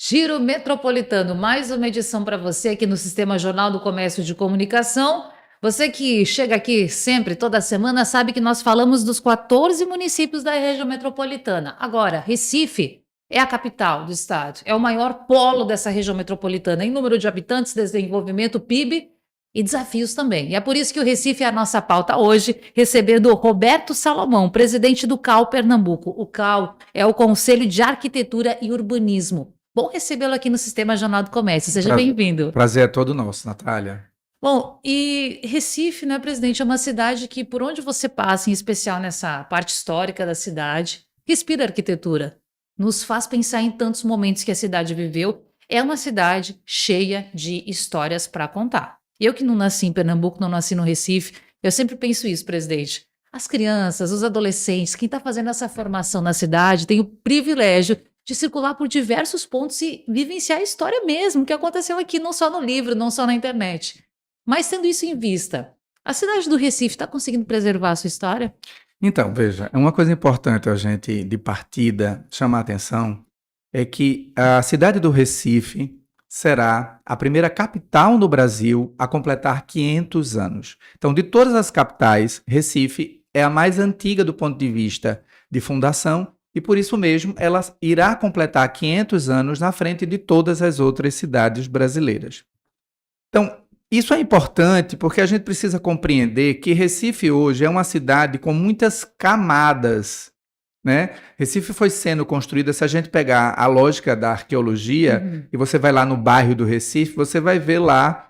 Giro Metropolitano, mais uma edição para você aqui no Sistema Jornal do Comércio de Comunicação. Você que chega aqui sempre, toda semana, sabe que nós falamos dos 14 municípios da região metropolitana. Agora, Recife é a capital do estado, é o maior polo dessa região metropolitana em número de habitantes, desenvolvimento, PIB e desafios também. E é por isso que o Recife é a nossa pauta hoje, recebendo o Roberto Salomão, presidente do CAU Pernambuco. O CAU é o Conselho de Arquitetura e Urbanismo. Bom recebê-lo aqui no Sistema Jornal do Comércio. Seja bem-vindo. Prazer é todo nosso, Natália. Bom, e Recife, né, presidente, é uma cidade que, por onde você passa, em especial nessa parte histórica da cidade, respira arquitetura. Nos faz pensar em tantos momentos que a cidade viveu. É uma cidade cheia de histórias para contar. Eu que não nasci em Pernambuco, não nasci no Recife, eu sempre penso isso, presidente. As crianças, os adolescentes, quem está fazendo essa formação na cidade tem o privilégio de circular por diversos pontos e vivenciar a história mesmo que aconteceu aqui, não só no livro, não só na internet. Mas tendo isso em vista, a cidade do Recife está conseguindo preservar a sua história? Então, veja, uma coisa importante a gente, de partida, chamar a atenção é que a cidade do Recife será a primeira capital no Brasil a completar 500 anos. Então, de todas as capitais, Recife é a mais antiga do ponto de vista de fundação e, por isso mesmo, ela irá completar 500 anos na frente de todas as outras cidades brasileiras. Então, isso é importante porque a gente precisa compreender que Recife hoje é uma cidade com muitas camadas, né? Recife foi sendo construída, se a gente pegar a lógica da arqueologia, e você vai lá no bairro do Recife, você vai ver lá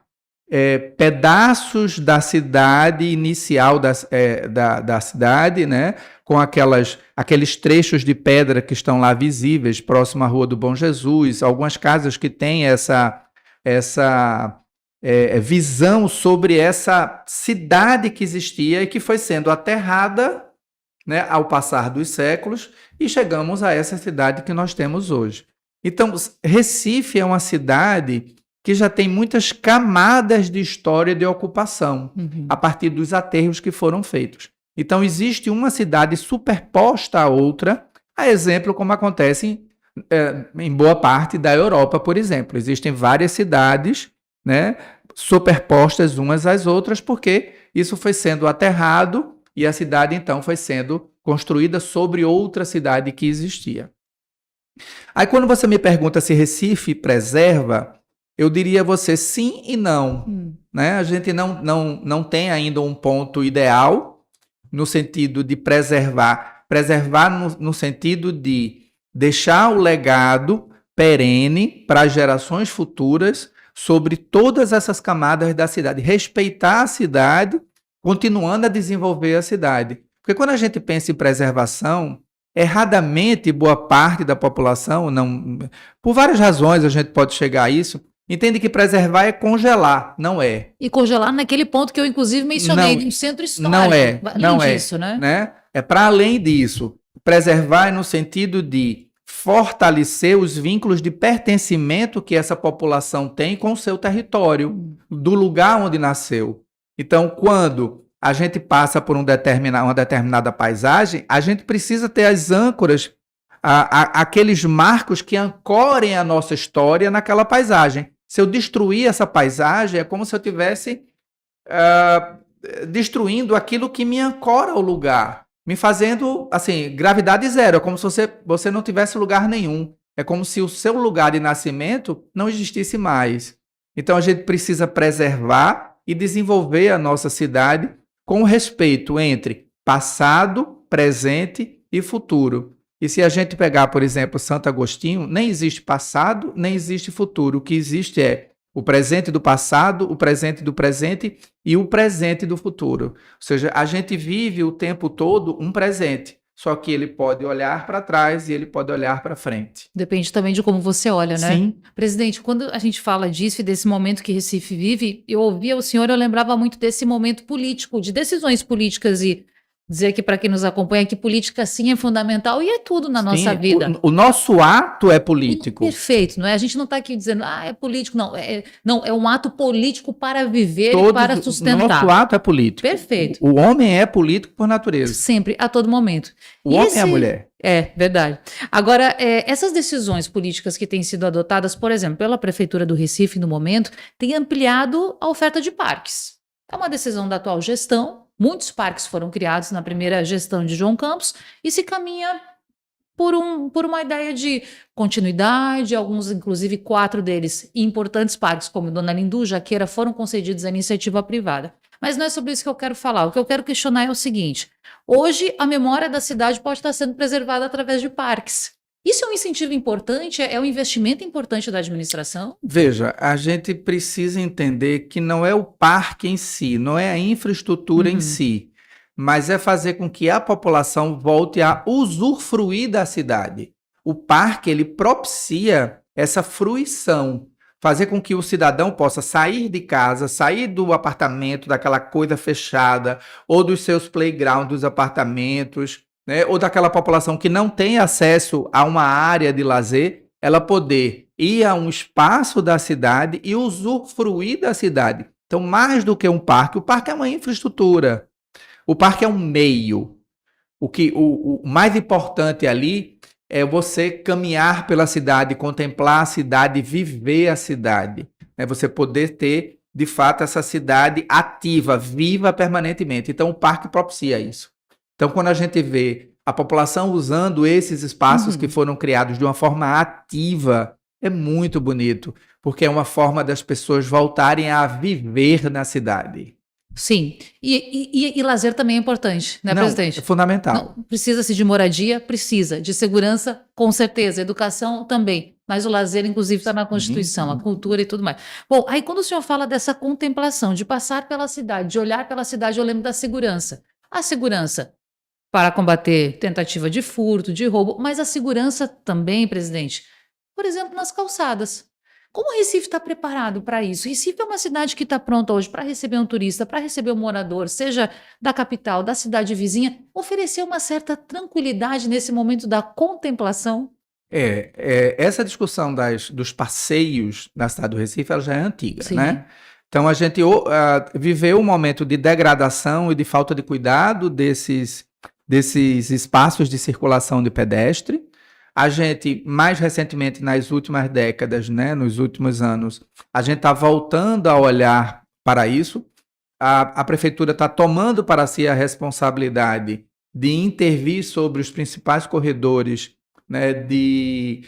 pedaços da cidade inicial da cidade, né? Com aqueles trechos de pedra que estão lá visíveis, próximo à Rua do Bom Jesus, algumas casas que têm essa visão sobre essa cidade que existia e que foi sendo aterrada, né, ao passar dos séculos, e chegamos a essa cidade que nós temos hoje. Então, Recife é uma cidade que já tem muitas camadas de história de ocupação, a partir dos aterros que foram feitos. Então, existe uma cidade superposta à outra, a exemplo como acontece em boa parte da Europa, por exemplo. Existem várias cidades, né, superpostas umas às outras, porque isso foi sendo aterrado e a cidade, então, foi sendo construída sobre outra cidade que existia. Aí, quando você me pergunta se Recife preserva, eu diria a você sim e não. Né? A gente não tem ainda um ponto ideal no sentido de preservar. Preservar no sentido de deixar o legado perene para as gerações futuras sobre todas essas camadas da cidade, respeitar a cidade, continuando a desenvolver a cidade. Porque quando a gente pensa em preservação, erradamente boa parte da população, não, por várias razões a gente pode chegar a isso, entende que preservar é congelar, não é. E congelar naquele ponto que eu inclusive mencionei, no centro histórico. Não é, disso, né? É para além disso. Preservar é no sentido de fortalecer os vínculos de pertencimento que essa população tem com o seu território, do lugar onde nasceu. Então, quando a gente passa por uma determinada paisagem, a gente precisa ter as âncoras, aqueles marcos que ancorem a nossa história naquela paisagem. Se eu destruir essa paisagem, é como se eu estivesse destruindo aquilo que me ancora ao lugar, me fazendo, assim, gravidade zero. É como se você não tivesse lugar nenhum. É como se o seu lugar de nascimento não existisse mais. Então, a gente precisa preservar e desenvolver a nossa cidade com respeito entre passado, presente e futuro. E se a gente pegar, por exemplo, Santo Agostinho, nem existe passado, nem existe futuro. O que existe é o presente do passado, o presente do presente e o presente do futuro. Ou seja, a gente vive o tempo todo um presente, só que ele pode olhar para trás e ele pode olhar para frente. Depende também de como você olha, né? Sim. Presidente, quando a gente fala disso e desse momento que Recife vive, eu ouvia o senhor, eu lembrava muito desse momento político, de decisões políticas e Dizer aqui para quem nos acompanha que política sim é fundamental e é tudo na nossa Sim, vida. o nosso ato é político. Perfeito, não é? A gente não está aqui dizendo, é político, não. Não, é um ato político para viver e para Nosso sustentar. ato é político. Perfeito. O homem é político por natureza. Sempre, a todo momento. O homem é a mulher. É, verdade. Agora, essas decisões políticas que têm sido adotadas, por exemplo, pela Prefeitura do Recife, no momento, têm ampliado a oferta de parques. É uma decisão da atual gestão. Muitos parques foram criados na primeira gestão de João Campos e se caminha por uma ideia de continuidade. Alguns, inclusive 4 deles, importantes parques, como Dona Lindu, Jaqueira, foram concedidos à iniciativa privada. Mas não é sobre isso que eu quero falar. O que eu quero questionar é o seguinte: hoje a memória da cidade pode estar sendo preservada através de parques. Isso é um incentivo importante? É um investimento importante da administração? Veja, a gente precisa entender que não é o parque em si, não é a infraestrutura em si, mas é fazer com que a população volte a usufruir da cidade. O parque, ele propicia essa fruição, fazer com que o cidadão possa sair de casa, sair do apartamento, daquela coisa fechada, ou dos seus playgrounds dos apartamentos, né, ou daquela população que não tem acesso a uma área de lazer, ela poder ir a um espaço da cidade e usufruir da cidade. Então, mais do que um parque, o parque é uma infraestrutura. O parque é um meio. O mais importante ali é você caminhar pela cidade, contemplar a cidade, viver a cidade. Né? Você poder ter, de fato, essa cidade ativa, viva permanentemente. Então, o parque propicia isso. Então, quando a gente vê a população usando esses espaços que foram criados de uma forma ativa, é muito bonito, porque é uma forma das pessoas voltarem a viver na cidade. Sim. E lazer também é importante, né, presidente? É fundamental. Não, precisa-se de moradia? Precisa. De segurança? Com certeza. Educação também. Mas o lazer, inclusive, está na Constituição, a cultura e tudo mais. Bom, aí quando o senhor fala dessa contemplação, de passar pela cidade, de olhar pela cidade, eu lembro da segurança. A segurança para combater tentativa de furto, de roubo, mas a segurança também, presidente, por exemplo, nas calçadas. Como o Recife está preparado para isso? Recife é uma cidade que está pronta hoje para receber um turista, para receber um morador, seja da capital, da cidade vizinha, oferecer uma certa tranquilidade nesse momento da contemplação? Essa discussão dos passeios na cidade do Recife, ela já é antiga, Sim. né? Então, a gente viveu um momento de degradação e de falta de cuidado desses espaços de circulação de pedestre. A gente, mais recentemente, nas últimas décadas, né, nos últimos anos, a gente está voltando a olhar para isso. A prefeitura está tomando para si a responsabilidade de intervir sobre os principais corredores, né, de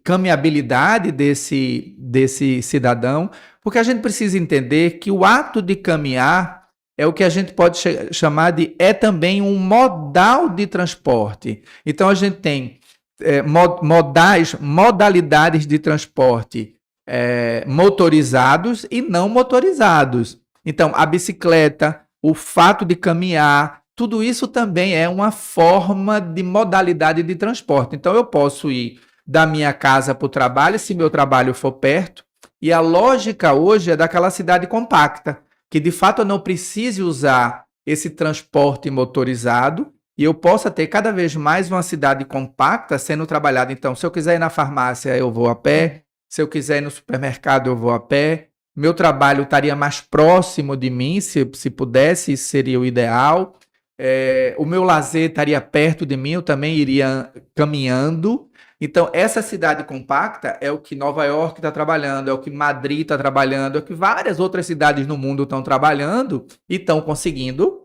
caminhabilidade desse cidadão, porque a gente precisa entender que o ato de caminhar é o que a gente pode chamar de também um modal de transporte. Então, a gente tem modalidades de transporte motorizados e não motorizados. Então, a bicicleta, o fato de caminhar, tudo isso também é uma forma de modalidade de transporte. Então, eu posso ir da minha casa para o trabalho, se meu trabalho for perto, e a lógica hoje é daquela cidade compacta, que de fato eu não precise usar esse transporte motorizado e eu possa ter cada vez mais uma cidade compacta sendo trabalhada. Então, se eu quiser ir na farmácia, eu vou a pé. Se eu quiser ir no supermercado, eu vou a pé. Meu trabalho estaria mais próximo de mim, se pudesse, isso seria o ideal. O meu lazer estaria perto de mim, eu também iria caminhando. Então, essa cidade compacta é o que Nova York está trabalhando, é o que Madrid está trabalhando, é o que várias outras cidades no mundo estão trabalhando e estão conseguindo,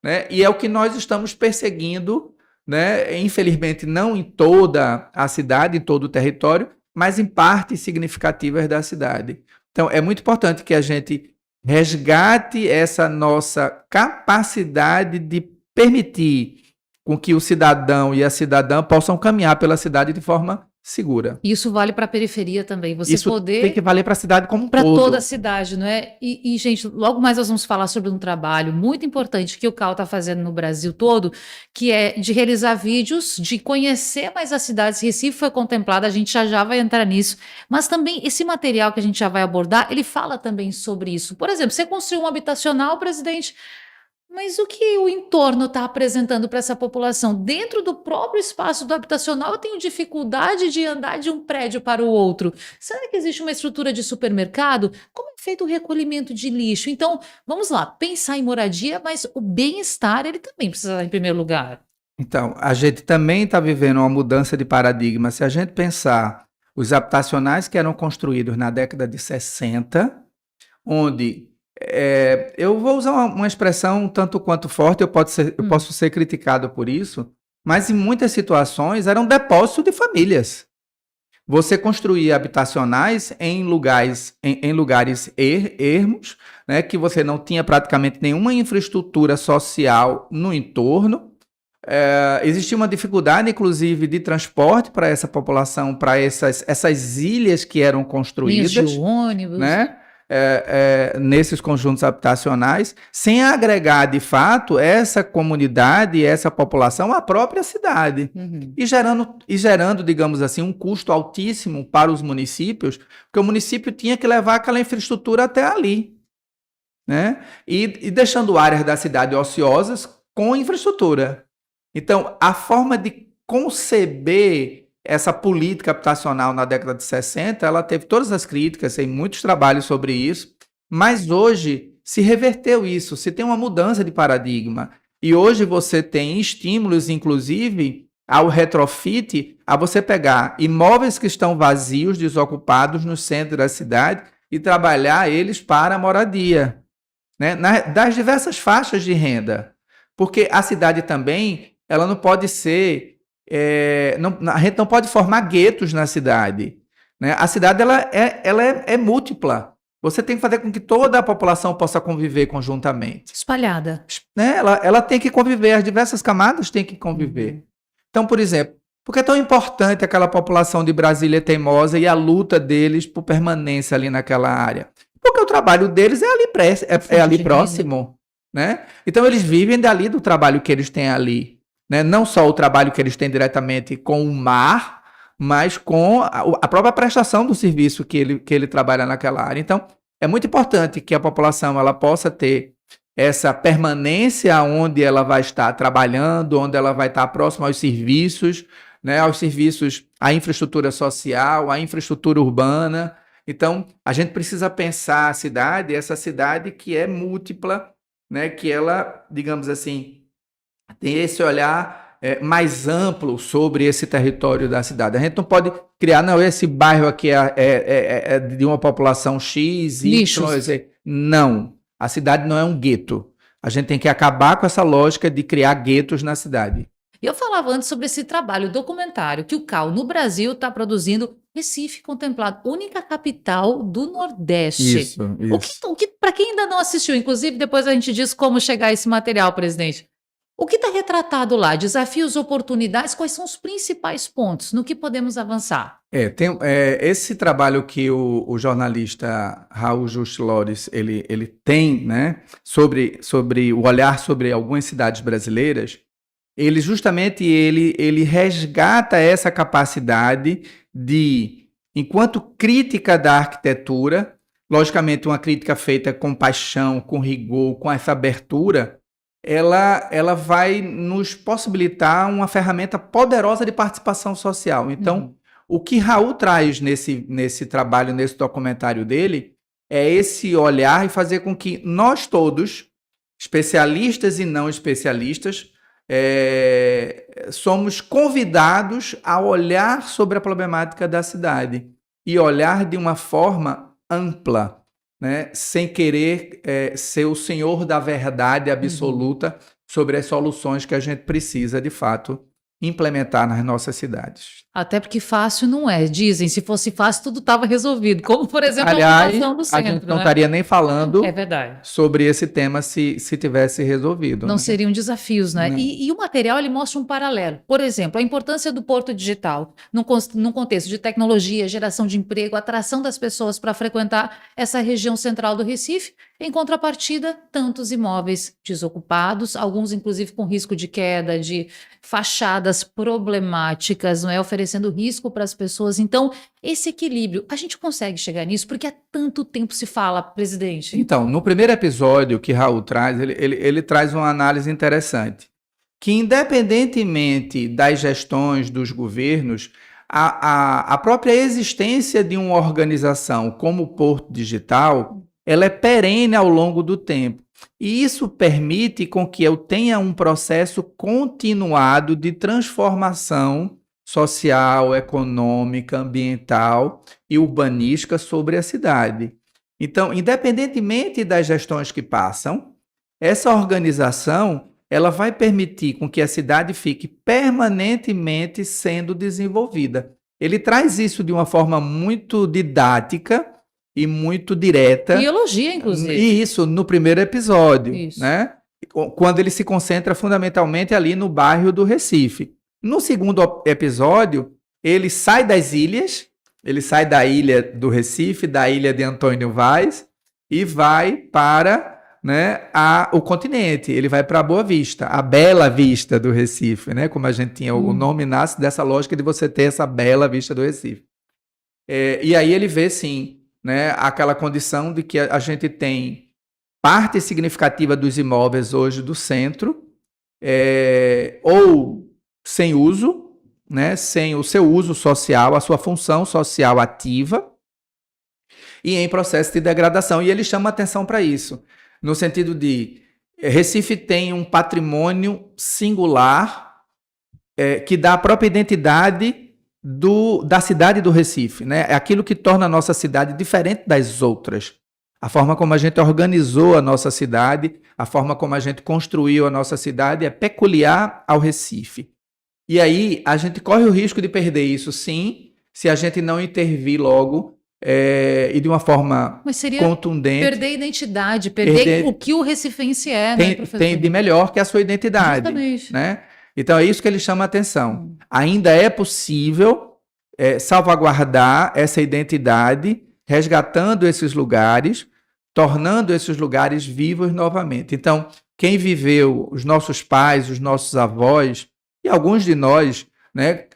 né? E é o que nós estamos perseguindo, né? Infelizmente, não em toda a cidade, em todo o território, mas em partes significativas da cidade. Então, é muito importante que a gente resgate essa nossa capacidade de permitir com que o cidadão e a cidadã possam caminhar pela cidade de forma segura. Isso vale para a periferia também. Isso tem que valer para a cidade como um todo. Para toda a cidade, não é? E, gente, logo mais nós vamos falar sobre um trabalho muito importante que o CAL está fazendo no Brasil todo, que é de realizar vídeos, de conhecer mais as cidades. Recife foi contemplada, a gente já vai entrar nisso. Mas também esse material que a gente já vai abordar, ele fala também sobre isso. Por exemplo, você construiu um habitacional, presidente, Mas o que o entorno está apresentando para essa população? Dentro do próprio espaço do habitacional, eu tenho dificuldade de andar de um prédio para o outro. Será que existe uma estrutura de supermercado? Como é feito o recolhimento de lixo? Então, vamos lá, pensar em moradia, mas o bem-estar, ele também precisa estar em primeiro lugar. Então, a gente também está vivendo uma mudança de paradigma. Se a gente pensar os habitacionais que eram construídos na década de 60, onde eu vou usar uma expressão um tanto quanto forte, eu Hum, posso ser criticado por isso, mas em muitas situações eram depósito de famílias. Você construía habitacionais em lugares ermos, né, que você não tinha praticamente nenhuma infraestrutura social no entorno. Existia uma dificuldade, inclusive, de transporte para essa população, para essas ilhas que eram linhas de construídas, ônibus. né? Nesses conjuntos habitacionais, sem agregar de fato essa comunidade, essa população à própria cidade. Uhum. E gerando, digamos assim, um custo altíssimo para os municípios, porque o município tinha que levar aquela infraestrutura até ali, né? E deixando áreas da cidade ociosas com infraestrutura. Então, a forma de conceber essa política habitacional na década de 60, ela teve todas as críticas, tem muitos trabalhos sobre isso, mas hoje se reverteu isso, se tem uma mudança de paradigma. E hoje você tem estímulos, inclusive, ao retrofit, a você pegar imóveis que estão vazios, desocupados no centro da cidade e trabalhar eles para a moradia, né? Das diversas faixas de renda. Porque a cidade também, ela não pode ser, a gente não pode formar guetos na cidade, né? A cidade ela é múltipla. Você tem que fazer com que toda a população possa conviver conjuntamente, Espalhada. né? Ela tem que conviver, as diversas camadas têm que conviver. Uhum. Então, por exemplo, por que é tão importante aquela população de Brasília teimosa e a luta deles por permanência ali naquela área? Porque o trabalho deles é ali, é Fonte ali de renda. próximo, né? Então, eles vivem dali do trabalho que eles têm ali, né? Não só o trabalho que eles têm diretamente com o mar, mas com a própria prestação do serviço que ele trabalha naquela área. Então, é muito importante que a população ela possa ter essa permanência onde ela vai estar trabalhando, onde ela vai estar próxima aos serviços, né, aos serviços, à infraestrutura social, à infraestrutura urbana. Então, a gente precisa pensar a cidade, essa cidade que é múltipla, né, que ela, digamos assim, tem esse olhar mais amplo sobre esse território da cidade. A gente não pode criar, não, esse bairro aqui é de uma população X, Y, Nichos. Z. Não. A cidade não é um gueto. A gente tem que acabar com essa lógica de criar guetos na cidade. Eu falava antes sobre esse trabalho documentário que o CAL no Brasil está produzindo. Recife Contemplado, única capital do Nordeste. Isso. Para quem ainda não assistiu, inclusive depois a gente diz como chegar a esse material, presidente. O que está retratado lá? Desafios, oportunidades, quais são os principais pontos? No que podemos avançar? Tem esse trabalho que o jornalista Raul Just Lores ele tem, né, sobre o olhar sobre algumas cidades brasileiras. Ele resgata essa capacidade de, enquanto crítica da arquitetura, logicamente uma crítica feita com paixão, com rigor, com essa abertura, ela vai nos possibilitar uma ferramenta poderosa de participação social. Então, Uhum. o que Raul traz nesse trabalho, nesse documentário dele, é esse olhar e fazer com que nós todos, especialistas e não especialistas, somos convidados a olhar sobre a problemática da cidade e olhar de uma forma ampla, né? Sem querer ser o senhor da verdade absoluta sobre as soluções que a gente precisa, de fato, implementar nas nossas cidades. Até porque fácil não é. Dizem, se fosse fácil, tudo estava resolvido. Como, por exemplo, a Aliás, ocupação do a gente centro, não né? estaria nem falando É verdade. sobre esse tema se tivesse resolvido, Não né? seriam desafios, né? Não. E o material ele mostra um paralelo. Por exemplo, a importância do porto digital num contexto de tecnologia, geração de emprego, atração das pessoas para frequentar essa região central do Recife. Em contrapartida, tantos imóveis desocupados, alguns inclusive com risco de queda, de fachadas problemáticas, não é? oferecendo risco para as pessoas. Então, esse equilíbrio, a gente consegue chegar nisso? Porque há tanto tempo se fala, presidente. Então, no primeiro episódio que Raul traz, ele traz uma análise interessante, que independentemente das gestões dos governos, a própria existência de uma organização como o Porto Digital, ela é perene ao longo do tempo. E isso permite com que eu tenha um processo continuado de transformação social, econômica, ambiental e urbanística sobre a cidade. Então, independentemente das gestões que passam, essa organização ela vai permitir com que a cidade fique permanentemente sendo desenvolvida. Ele traz isso de uma forma muito didática e muito direta. E elogia, inclusive. E isso no primeiro episódio, Isso. né? Quando ele se concentra fundamentalmente ali no bairro do Recife. No segundo episódio, ele sai das ilhas, ele sai da ilha do Recife, da ilha de Antônio Vaz, e vai para, né, o continente. Ele vai para Boa Vista, a Bela Vista do Recife, né? Como a gente tinha, o nome nasce dessa lógica de você ter essa Bela Vista do Recife. E aí ele vê, sim, né, aquela condição de que a gente tem parte significativa dos imóveis hoje do centro, ou sem uso, né, sem o seu uso social, a sua função social ativa, e em processo de degradação. E ele chama atenção para isso, no sentido de Recife tem um patrimônio singular que dá a própria identidade da cidade do Recife, né? É aquilo que torna a nossa cidade diferente das outras. A forma como a gente organizou a nossa cidade, a forma como a gente construiu a nossa cidade é peculiar ao Recife. E aí a gente corre o risco de perder isso, sim, se a gente não intervir logo e de uma forma contundente. Perder a identidade, perder o que o recifense né, professor? Tem de melhor que a sua identidade. Justamente. Né? Então é isso que ele chama a atenção. Ainda é possível salvaguardar essa identidade, resgatando esses lugares, tornando esses lugares vivos novamente. Então, quem viveu, os nossos pais, os nossos avós, e alguns de nós, né,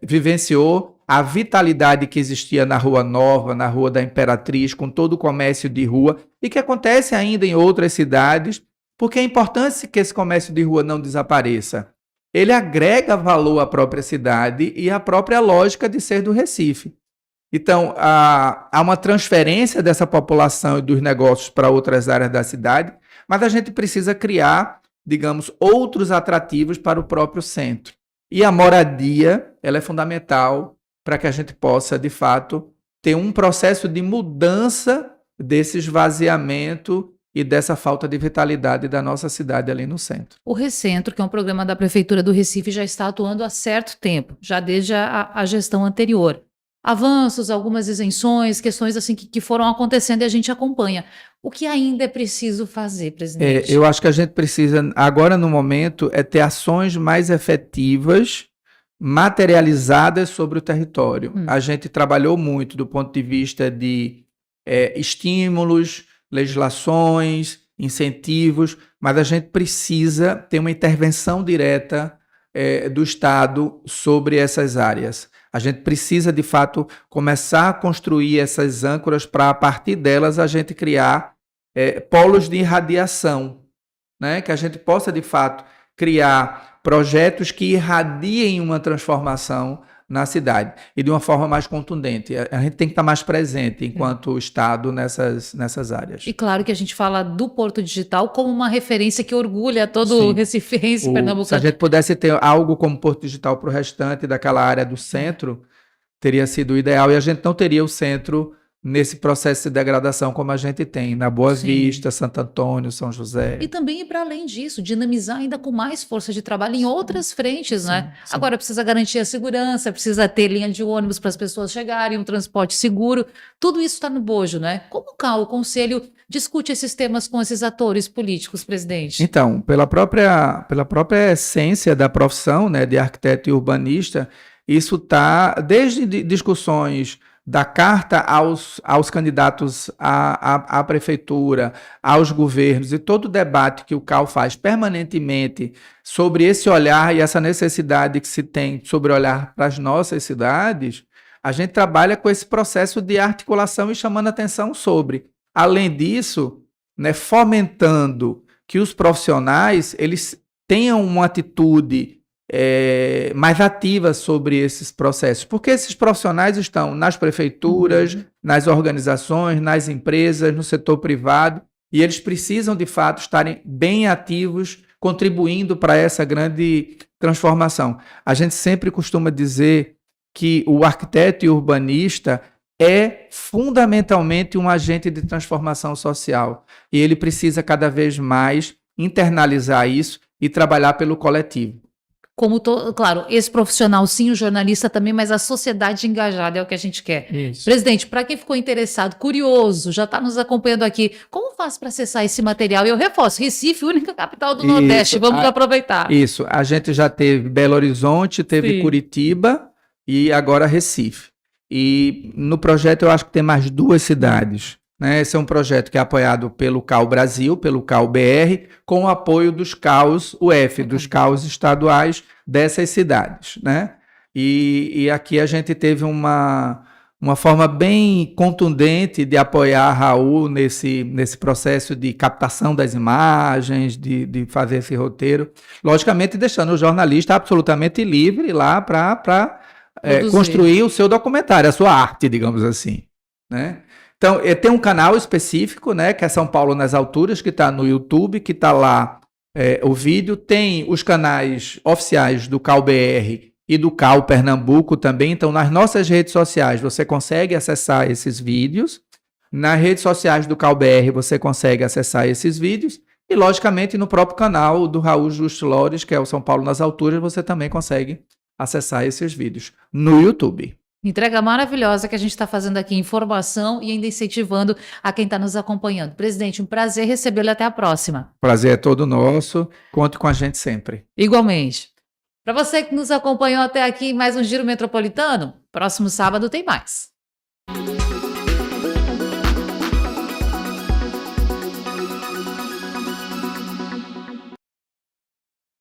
vivenciou a vitalidade que existia na Rua Nova, na Rua da Imperatriz, com todo o comércio de rua, e que acontece ainda em outras cidades, porque é importante que esse comércio de rua não desapareça. Ele agrega valor à própria cidade e à própria lógica de ser do Recife. Então, há uma transferência dessa população e dos negócios para outras áreas da cidade, mas a gente precisa criar, digamos, outros atrativos para o próprio centro. E a moradia, ela é fundamental para que a gente possa, de fato, ter um processo de mudança desse esvaziamento e dessa falta de vitalidade da nossa cidade ali no centro. O Recentro, que é um programa da Prefeitura do Recife, já está atuando há certo tempo, já desde a gestão anterior. Avanços, algumas isenções, questões assim que foram acontecendo e a gente acompanha. O que ainda é preciso fazer, presidente? Eu acho que a gente precisa, agora no momento, ter ações mais efetivas, materializadas sobre o território. A gente trabalhou muito do ponto de vista de estímulos, legislações, incentivos, mas a gente precisa ter uma intervenção direta do Estado sobre essas áreas. A gente precisa, de fato, começar a construir essas âncoras para, a partir delas, a gente criar polos de irradiação, né? Que a gente possa, de fato, criar projetos que irradiem uma transformação na cidade e de uma forma mais contundente. A gente tem que estar mais presente enquanto Estado nessas áreas. E claro que a gente fala do Porto Digital como uma referência que orgulha todo o recifense, pernambucano. Se a gente pudesse ter algo como Porto Digital para o restante daquela área do centro, teria sido o ideal, e a gente não teria o centro nesse processo de degradação como a gente tem na Boa Vista, Santo Antônio, São José. E também, para além disso, dinamizar ainda com mais força de trabalho em outras frentes, né? Sim. Agora precisa garantir a segurança, precisa ter linha de ônibus para as pessoas chegarem, um transporte seguro, tudo isso está no bojo, né? Como o Conselho discute esses temas com esses atores políticos, presidente? Então, pela própria essência da profissão, né, de arquiteto e urbanista, isso está desde discussões da carta aos candidatos à prefeitura, aos governos e todo o debate que o CAU faz permanentemente sobre esse olhar e essa necessidade que se tem sobre olhar para as nossas cidades, a gente trabalha com esse processo de articulação e chamando atenção sobre. Além disso, né, fomentando que os profissionais eles tenham uma atitude mais ativa sobre esses processos, porque esses profissionais estão nas prefeituras, nas organizações, nas empresas, no setor privado, e eles precisam, de fato, estarem bem ativos, contribuindo para essa grande transformação. A gente sempre costuma dizer que o arquiteto e o urbanista é fundamentalmente um agente de transformação social, e ele precisa cada vez mais internalizar isso e trabalhar pelo coletivo. Claro, esse profissional sim, o jornalista também, mas a sociedade engajada é o que a gente quer. Isso. Presidente, para quem ficou interessado, curioso, já está nos acompanhando aqui, como faz para acessar esse material? E eu reforço, Recife, única capital do Nordeste, vamos aproveitar. Isso, a gente já teve Belo Horizonte, teve Curitiba e agora Recife. E no projeto eu acho que tem mais 2 cidades. Né? Esse é um projeto que é apoiado pelo CAU Brasil, pelo CAU BR, com o apoio dos CAUs UF, dos CAUs estaduais dessas cidades. Né? E aqui a gente teve uma forma bem contundente de apoiar a Raul nesse processo de captação das imagens, de fazer esse roteiro. Logicamente, deixando o jornalista absolutamente livre lá para construir o seu documentário, a sua arte, digamos assim. Né? Então, tem um canal específico, né, que é São Paulo nas Alturas, que está no YouTube, que está lá o vídeo. Tem os canais oficiais do CAU-BR e do CAU Pernambuco também. Então, nas nossas redes sociais, você consegue acessar esses vídeos. Nas redes sociais do CAU-BR, você consegue acessar esses vídeos. E, logicamente, no próprio canal do Raul Justo Lores, que é o São Paulo nas Alturas, você também consegue acessar esses vídeos no YouTube. Entrega maravilhosa que a gente está fazendo aqui, informação e ainda incentivando a quem está nos acompanhando. Presidente, um prazer recebê-lo, até a próxima. Prazer é todo nosso, conte com a gente sempre. Igualmente. Para você que nos acompanhou até aqui, mais um Giro Metropolitano, próximo sábado tem mais.